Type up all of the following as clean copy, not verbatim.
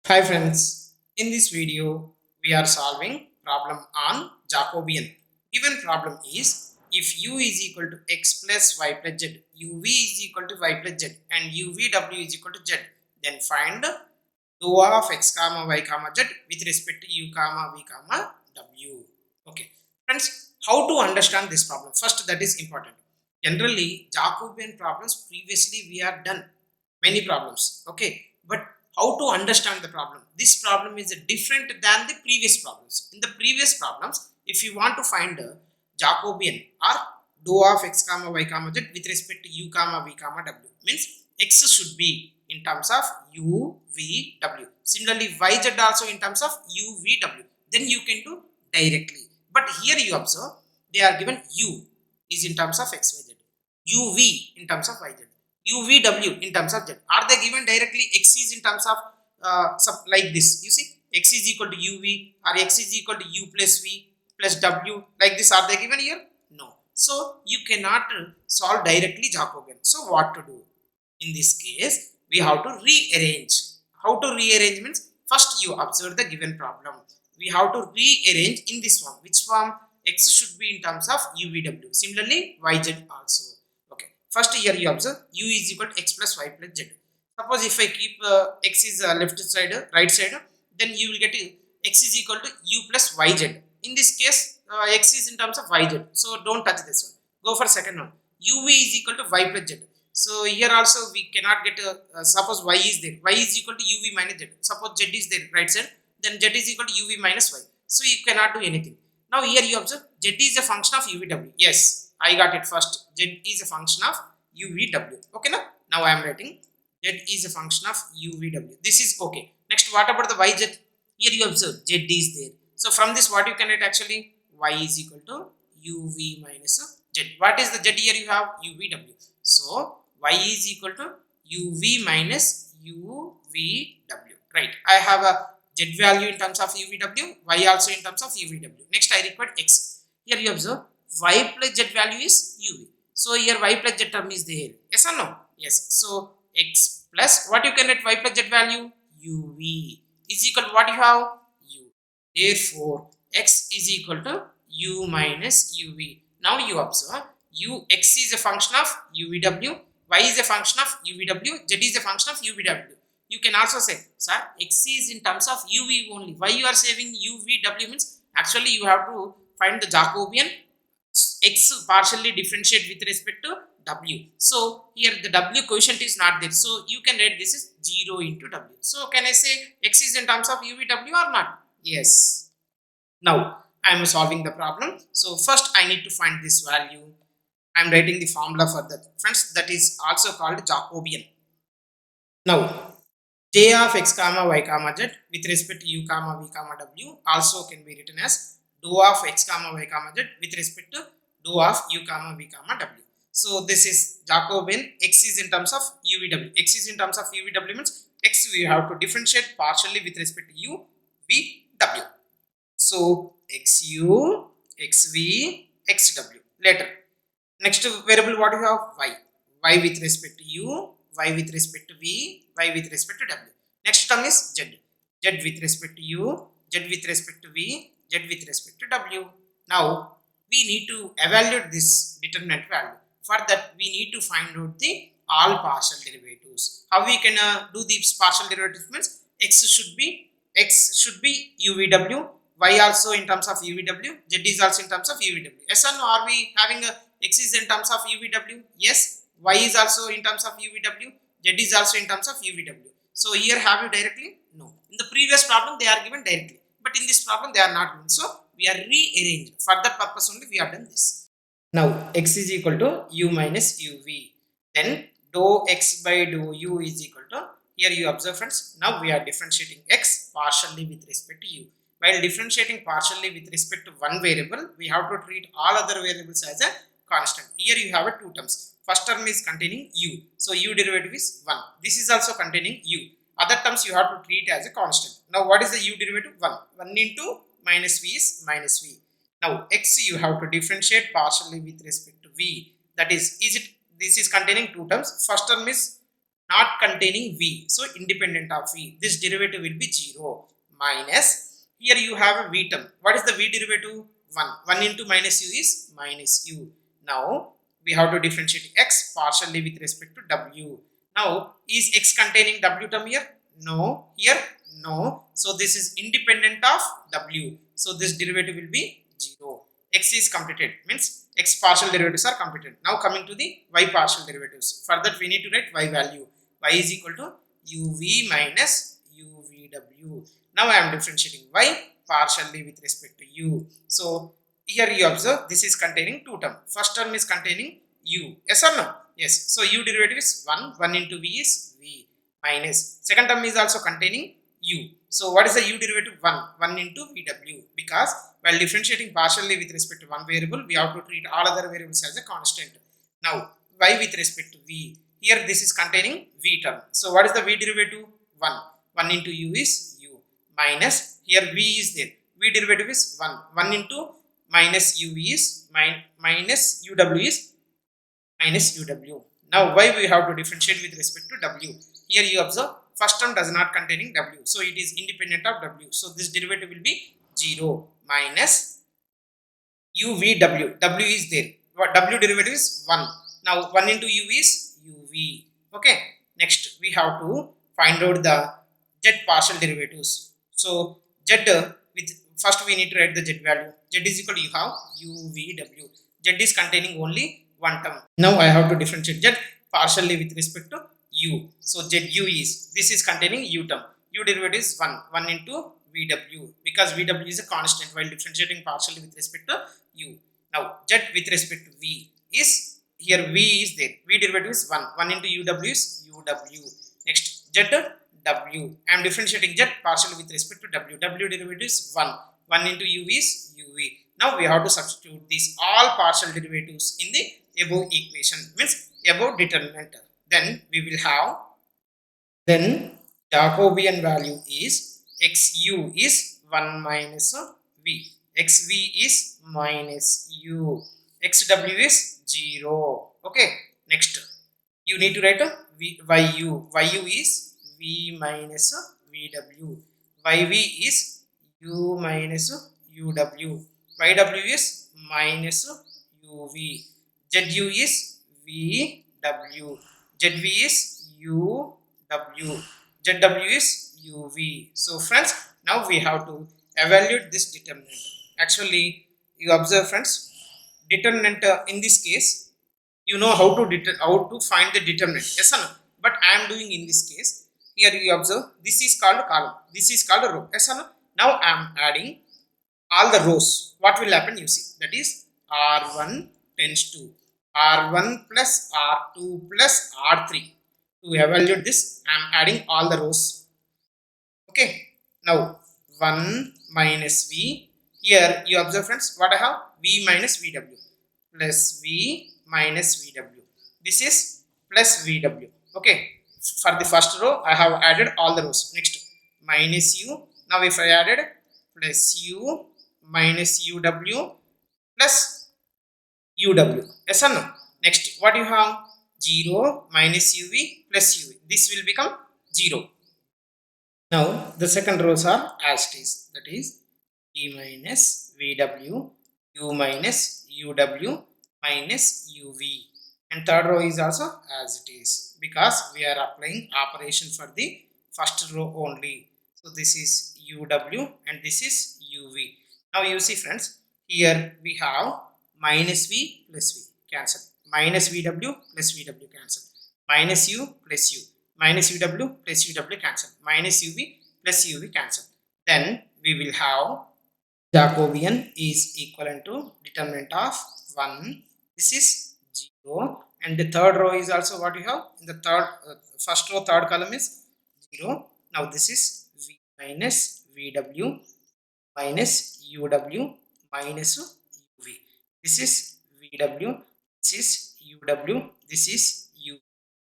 Hi friends, in this video we are solving problem on Jacobian. Given problem is if u is equal to x plus y plus z, uv is equal to y plus z and uvw is equal to z, then find dou of x comma y comma z with respect to u comma v comma w. Okay friends, how to understand this problem? First, that is important. Generally Jacobian problems previously we are done many problems, okay, but how to understand the problem? This problem is different than the previous problems. In the previous problems, if you want to find a Jacobian or dou of x comma y comma z with respect to u comma v comma w, means x should be in terms of u v w. Similarly, yz also in terms of u v w. Then you can do directly. But here you observe they are given u is in terms of x y z, uv in terms of yz, UVW in terms of z. Are they given directly? X is in terms of like this. You see, x is equal to UV or x is equal to U plus V plus W. Like this, are they given here? No. So you cannot solve directly Jacobian. So what to do? In this case, we have to rearrange. How to rearrange means first you observe the given problem. We have to rearrange in this form. Which form? X should be in terms of UVW. Similarly, YZ also. Okay. First here you observe u is equal to x plus y plus z. Suppose if I keep x is left side, right side, then you will get x is equal to u plus yz. In this case, x is in terms of yz. So don't touch this one. Go for second one. uv is equal to y plus z. So here also we cannot get suppose y is there. Y is equal to uv minus z. Suppose z is there right side. Then z is equal to uv minus y. So you cannot do anything. Now here you observe z is a function of uvw. Yes, I got it first. Z is a function of uvw. Okay, now I am writing z is a function of uvw. This is okay. Next, what about the yz? Here you observe z is there. So from this, what you can write actually? Y is equal to uv minus z. What is the z here? You have uvw. So y is equal to uv minus uvw. Right. I have a z value in terms of uvw, y also in terms of uvw. Next, I require x. Here you observe y plus z value is uv. So here y plus z term is there. Yes or no? Yes. So x plus what you can write y plus z value? uv is equal to what you have? U. Therefore, x is equal to u minus uv. Now you observe x is a function of uvw, y is a function of uvw, z is a function of uvw. You can also say, sir, x is in terms of uv only. Why you are saving uvw means actually you have to find the Jacobian x partially differentiate with respect to w. So here the w quotient is not there. So you can write this is 0 into w. So can I say x is in terms of uvw or not? Yes. Now I am solving the problem. So first I need to find this value. I am writing the formula for that. Friends, that is also called Jacobian. Now j of x comma y comma z with respect to u comma v comma w also can be written as dou of x comma y comma z with respect to dou of u comma v comma w. So this is Jacobian. X is in terms of uvw. X is in terms of uvw means x we have to differentiate partially with respect to u v w. So xu, xv, xw. Later, next variable what you have? Y. Y with respect to u, y with respect to v, y with respect to w. Next term is z. Z with respect to u, z with respect to v, z with respect to w. Now we need to evaluate this determinant value. For that we need to find out the all partial derivatives. How we can do these partial derivatives means x should be uvw, y also in terms of uvw, z is also in terms of uvw. Yes or no? Are we having a x is in terms of uvw? Yes. Y is also in terms of uvw, z is also in terms of uvw. So here have you directly? No. In the previous problem they are given directly, but in this problem they are not given. So we are rearranged. For that purpose only we have done this. Now x is equal to u minus uv. Then dou x by dou u is equal to, here you observe friends, now we are differentiating x partially with respect to u. While differentiating partially with respect to one variable, we have to treat all other variables as a constant. Here you have a two terms. First term is containing u. So u derivative is 1. This is also containing u. Other terms you have to treat as a constant. Now what is the u derivative? 1. 1 into minus v is minus v. Now x you have to differentiate partially with respect to v. That is it this is containing two terms. First term is not containing v, so independent of v, this derivative will be 0 minus, here you have a v term. What is the v derivative? 1 into minus u is minus u. Now we have to differentiate x partially with respect to w. Now is x containing w term here? No. Here? No. So this is independent of w, so this derivative will be 0. X is completed, means x partial derivatives are completed. Now coming to the y partial derivatives. For that we need to write y value. Y is equal to uv minus uvw. Now I am differentiating y partially with respect to u. So here you observe this is containing two terms. First term is containing u. Yes or no? Yes. So u derivative is 1. 1 into v is v minus. Second term is also containing u. So what is the u derivative? 1. 1 into vw. Because while differentiating partially with respect to one variable, we have to treat all other variables as a constant. Now y with respect to v. Here this is containing v term. So what is the v derivative? 1. 1 into u is u minus, here v is there. V derivative is 1. 1 into minus uv is minus uw is minus uw. Now why we have to differentiate with respect to w? Here you observe first term does not containing w, so it is independent of w. So this derivative will be 0 minus uvw. W is there. What w derivative is 1. Now 1 into u is uv. Okay. Next we have to find out the z partial derivatives. So z with first we need to write the z value. Z is equal to you have uvw. Z is containing only one term. Now I have to differentiate z partially with respect to u. So zu is, this is containing u term. U derivative is 1. 1 into vw, because vw is a constant while differentiating partially with respect to u. Now z with respect to v is, here v is there. V derivative is 1. 1 into uw is uw. Next z w. I am differentiating z partially with respect to w. W derivative is 1. 1 into u is uv. Now we have to substitute these all partial derivatives in the above equation, means above determinant. Then we will have, then Jacobian value is xu is 1 minus v, xv is minus u, xw is 0. Okay. Next you need to write yu is v minus vw, yv is u minus uw, yw is minus uv, zu is vw, zv is uw, zw is uv. So friends, now we have to evaluate this determinant. Actually you observe friends, determinant in this case you know how to find the determinant. Yes or no? But I am doing in this case. Here you observe this is called column, this is called a row. Yes or no? Now I am adding all the rows. What will happen? You see, that is r1 tends to r1 plus r2 plus r3. To evaluate this, I am adding all the rows. Okay. Now 1 minus v. Here you observe friends, what I have? V minus vw plus v minus vw. This is plus vw. Okay. For the first row I have added all the rows. Next minus u. Now if I added plus u minus uw plus uw. Yes or no? Next what you have? 0 minus uv plus uv. This will become 0. Now the second rows are as it is, that is v minus vw, u minus uw minus uv, and third row is also as it is, because we are applying operation for the first row only. So this is uw and this is uv. Now you see friends, here we have minus v plus v, cancel. Minus vw plus vw, cancel. Minus u plus u, minus uw plus uw, cancel. Minus uv plus uv, cancel. Then we will have Jacobian is equivalent to determinant of 1. This is 0, and the third row is also what you have in the third first row, third column is 0. Now this is v minus vw minus uw minus uv. This is vw, this is uw, this is u.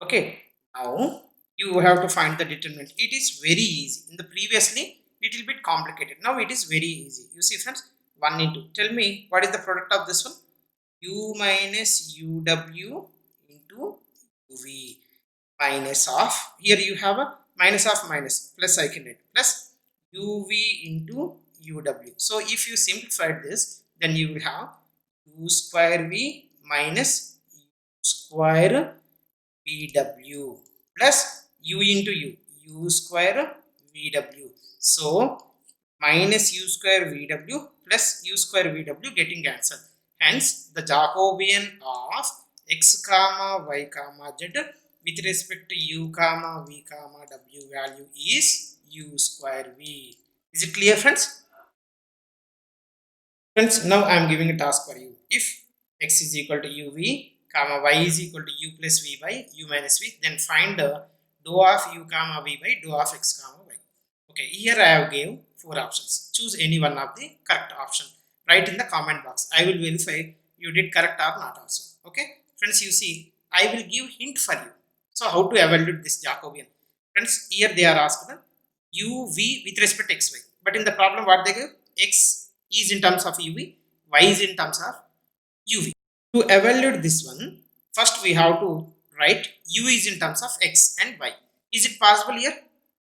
Okay. Now you have to find the determinant. It is very easy. In the previously little bit complicated. Now it is very easy. You see friends, 1 into, tell me what is the product of this one? U minus uw into uv minus of, here you have a minus of minus, plus I can write plus uv into uw. So if you simplify this, then you will have u square v minus u square vw plus u into u square vw. So minus u square vw plus u square vw getting cancelled. Hence the Jacobian of x comma y comma z with respect to u comma v comma w value is u square v. Is it clear, friends? Friends, now I am giving a task for you. If x is equal to uv comma y is equal to u plus v by u minus v, then find the dou of u comma v by dou of x comma y. Okay, here I have gave 4 options. Choose any one of the correct option. Write in the comment box. I will verify you did correct or not also. Okay, friends, you see, I will give hint for you. So how to evaluate this Jacobian? Friends, here they are asked uv with respect to xy. But in the problem, what they give? X is in terms of uv, y is in terms of uv. To evaluate this one, first we have to write u is in terms of x and y. Is it possible here?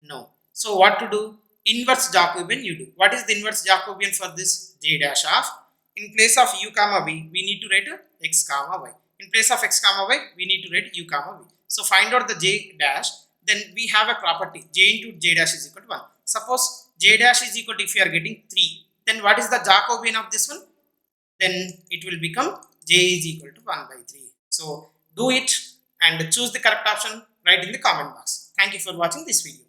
No. So what to do? Inverse Jacobian you do. What is the inverse Jacobian for this? J dash of, in place of u comma v, we need to write x comma y. In place of x comma y, we need to write u comma v. So find out the j dash. Then we have a property j into j dash is equal to 1. Suppose j dash is equal to, if you are getting 3, then what is the Jacobian of this one? Then it will become j is equal to 1 by 3. So do it and choose the correct option. Write in the comment box. Thank you for watching this video.